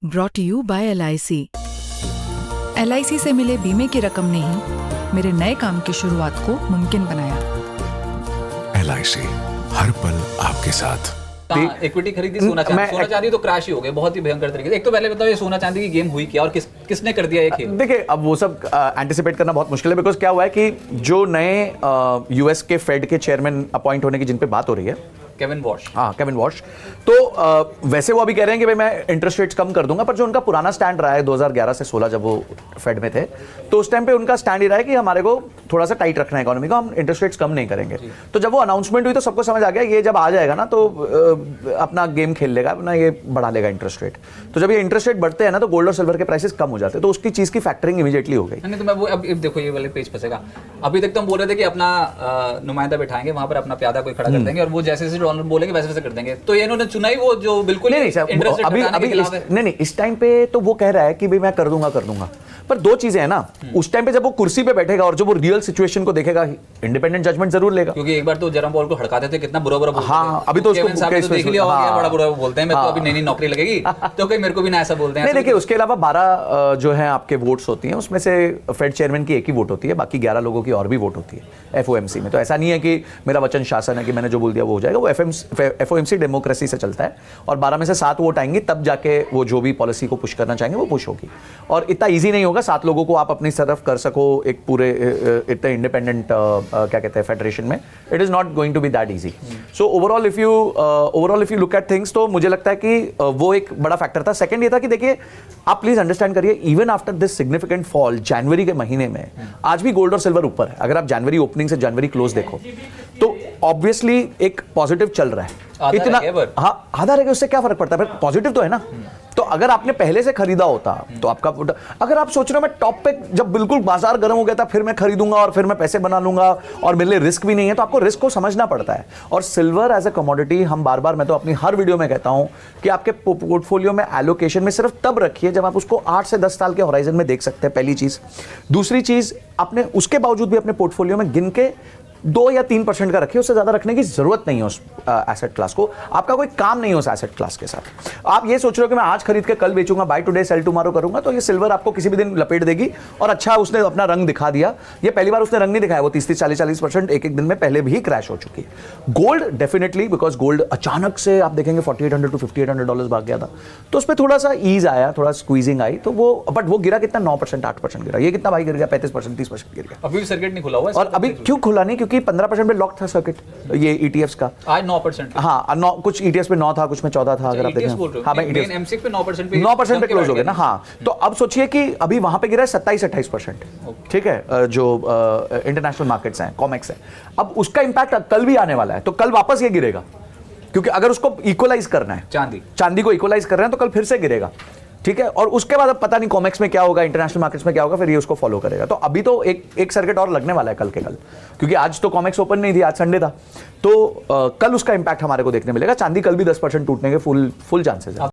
Brought you by LIC। LIC से मिले बीमे की रकम ने ही मेरे नए काम की शुरुआत को मुमकिन बनाया। LIC हर पल आपके साथ। इक्विटी खरीदी सोना चांदी तो क्रैश ही हो गया बहुत ही भयंकर तरीके से। एक तो पहले बताओ ये सोना चांदी की गेम हुई क्या और किसने कर दिया ये खेल? देखिए अब वो सब एंटिसिपेट करना बहुत मुश्किल है, बिकॉज क्या हुआ है कि जो नए US के फेड के चेयरमैन अपॉइंट होने की जिन पे बात हो रही है, केविन वॉश। हाँ, केविन वॉश। तो वैसे वो अभी कह रहे हैं कि भाई मैं इंटरेस्ट रेट्स कम कर दूंगा, पर जो उनका पुराना स्टैंड रहा है 2011 से 16 जब वो फेड में थे, तो उस टाइम पे उनका स्टैंड ही रहा है कि हमारे को थोड़ा सा टाइट रखना है इकोनॉमी को, हम इंटरेस्ट रेट्स कम नहीं करेंगे। तो जब वो अनाउंसमेंट हुई तो सबको समझ आ गया ये जब आ जाएगा ना तो अपना गेम खेल लेगा, अपना ये बढ़ा लेगा इंटरेस्ट रेट। तो जब ये इंटरेस्ट रेट बढ़ते हैं ना तो गोल्ड और सिल्वर के प्राइसेस कम हो जाते हैं, तो उसकी चीज की फैक्टरिंग इमीडिएटली हो गई। नहीं तो मैं वो अब देखो ये वाले पेज फंसेगा। अभी तक तो हम बोल रहे थे कि अपना नुमाइंदा बैठाएंगे वहां पर, अपना प्यादा कोई खड़ा कर देंगे और वो जैसे जैसे डॉलर बोलेंगे वैसे वैसे कर देंगे। तो ये इन्होंने चुना ही वो जो बिल्कुल नहीं अभी इस टाइम पे तो वो कह रहा है कि भाई मैं कर दूंगा, पर दो चीजें हैं ना, उस टाइम पे जब वो कुर्सी पे बैठेगा और जब वो रियल सिचुएशन को देखेगा, इंडिपेंडेंट जजमेंट जरूर लेगा। क्योंकि एक बार तो जेरोम पॉल को हड़काते थे, कितना बुरा बोलते थे। हाँ, अभी तो उसको देख लिया होगा, बड़ा बुरा बोलते हैं। मैं तो अभी नई नौकरी लगेगी तो कहीं मेरे को भी ना ऐसा बोलते हैं। नहीं देखिए, उसके अलावा 12 जो है आपके वोट्स होती हैं, उसमें से फेड चेयरमैन की एक ही वोट होती है, बाकी 11 लोगों की और भी वोट होती है FOMC में। तो ऐसा नहीं है कि मेरा वचन शासन है कि मैंने जो बोल दिया वो हो जाएगा। वो FOMC डेमोक्रेसी से चलता है और 12 में से 7 वोट आएंगी, तब जाके वो जो भी पॉलिसी को पुश करना चाहेंगे वो पुश होगी। और इतना ईजी नहीं होगा 7 लोगों को आप अपनी तरफ कर सको एक पूरे इतने इंडिपेंडेंट क्या कहते हैं फेडरेशन में। It is not going to be that easy. So overall if you look at things, तो मुझे लगता है कि वो एक बड़ा फैक्टर था। सेकंड ये था कि देखिए आप प्लीज अंडरस्टैंड करिए, even after this significant fall जनवरी के महीने में आज भी गोल्ड और सिल्वर ऊपर है। अगर आप जनवरी ओपनिंग से जनवरी क्लोज देखो तो ऑब्वियसली एक पॉजिटिव चल रहा है। इतना हाँ, आधा रह गया, उससे क्या फर्क पड़ता है, पॉजिटिव तो है ना। तो अगर आपने पहले से खरीदा होता तो आपका, अगर आप सोच रहे हो मैं टॉप पे जब बिल्कुल बाजार गर्म हो गया था फिर मैं खरीदूंगा और फिर मैं पैसे बना लूंगा और मेरे लिए रिस्क भी नहीं है, तो आपको रिस्क को समझना पड़ता है। और सिल्वर एज ए कमोडिटी, हम बार बार, मैं तो अपनी हर वीडियो में कहता हूं कि आपके पोर्टफोलियो में एलोकेशन में सिर्फ तब रखिए जब आप उसको 8 से 10 साल के होराइजन में देख सकते हैं, पहली चीज। दूसरी चीज, आपने उसके बावजूद भी अपने पोर्टफोलियो में गिन के 2 या 3% का रखिए, उससे ज्यादा रखने की जरूरत नहीं है उस एसेट क्लास को। आपका कोई काम नहीं है उस एसेट क्लास के साथ। आप ये सोच रहे हो कि मैं आज खरीद के कल बेचूंगा, बाय टुडे सेल टुमारो करूंगा, तो ये सिल्वर आपको किसी भी दिन लपेट देगी। और अच्छा उसने अपना रंग दिखा दिया, ये पहली बार उसने रंग नहीं दिखाया, वो 30-40% एक दिन में पहले भी क्रैश हो चुकी है। गोल्ड डेफिनेटली, बिकॉज गोल्ड अचानक से आप देखेंगे $4,800 to $5,800 भाग गया था, तो उस पर थोड़ा सा ईज आया, थोड़ा स्क्वीजिंग आई, तो वो, बट वो गिरा कितना, 9% 8% गिरा। ये कितना भाई गिर गया, 35% 30% गिर गया। अभी भी सर्किट नहीं खुला हुआ है। और अभी क्यों खुला नहीं? क्योंकि 15% पे लॉक था सर्किट, ये ETFs का। आज 9%। हाँ, कुछ ETFs पे 9 था, कुछ में 14 था। अगर आप देखें, हाँ भाई, MCX पे 9% पे क्लोज हो गया ना। हाँ, तो अब सोचिए कि अभी वहां पे गिरा है 27-28%। ठीक है, जो इंटरनेशनल मार्केट्स हैं, कॉमेक्स है, अब उसका इंपैक्ट कल भी आने वाला है। तो कल वापस ये गिरेगा, क्योंकि अगर उसको इक्वलाइज करना है, चांदी को इक्वलाइज कर रहे हैं, तो कल फिर से गिरेगा। ठीक है, और उसके बाद अब पता नहीं कॉमेक्स में क्या होगा, इंटरनेशनल मार्केट्स में क्या होगा, फिर ये उसको फॉलो करेगा। तो अभी तो एक सर्किट और लगने वाला है कल के कल, क्योंकि आज तो कॉमेक्स ओपन नहीं थी, आज संडे था, तो कल उसका इंपैक्ट हमारे को देखने मिलेगा। चांदी कल भी 10% टूटने के फुल चांसेस है।